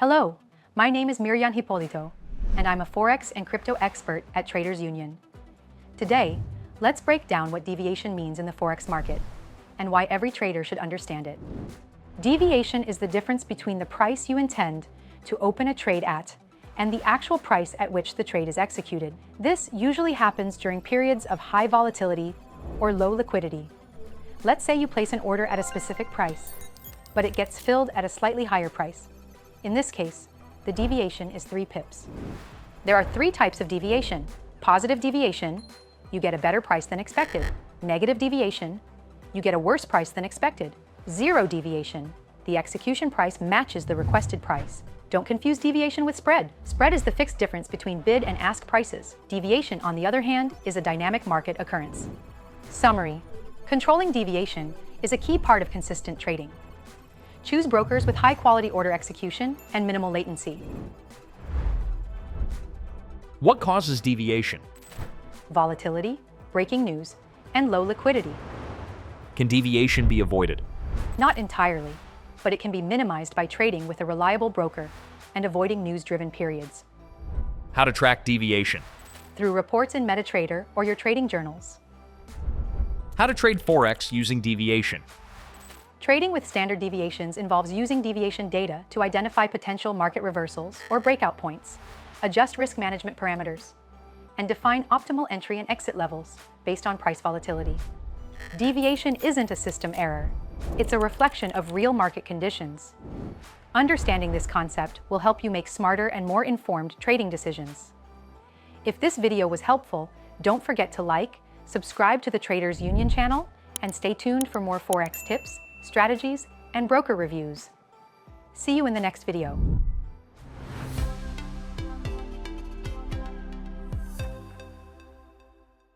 Hello, my name is Miriam Hipolito, and I'm a Forex and crypto expert at Traders Union. Today, let's break down what deviation means in the Forex market and why every trader should understand it. Deviation is the difference between the price you intend to open a trade at and the actual price at which the trade is executed. This usually happens during periods of high volatility or low liquidity. Let's say you place an order at a specific price, but it gets filled at a slightly higher price. In this case, the deviation is 3 pips. There are 3 types of deviation. Positive deviation, you get a better price than expected. Negative deviation, you get a worse price than expected. Zero deviation, the execution price matches the requested price. Don't confuse deviation with spread. Spread is the fixed difference between bid and ask prices. Deviation, on the other hand, is a dynamic market occurrence. Summary: controlling deviation is a key part of consistent trading. Choose brokers with high-quality order execution and minimal latency. What causes deviation? Volatility, breaking news, and low liquidity. Can deviation be avoided? Not entirely, but it can be minimized by trading with a reliable broker and avoiding news-driven periods. How to track deviation? Through reports in MetaTrader or your trading journals. How to trade Forex using deviation? Trading with standard deviations involves using deviation data to identify potential market reversals or breakout points, adjust risk management parameters, and define optimal entry and exit levels based on price volatility. Deviation isn't a system error. It's a reflection of real market conditions. Understanding this concept will help you make smarter and more informed trading decisions. If this video was helpful, don't forget to like, subscribe to the Traders Union channel, and stay tuned for more Forex tips, strategies, and broker reviews. See you in the next video.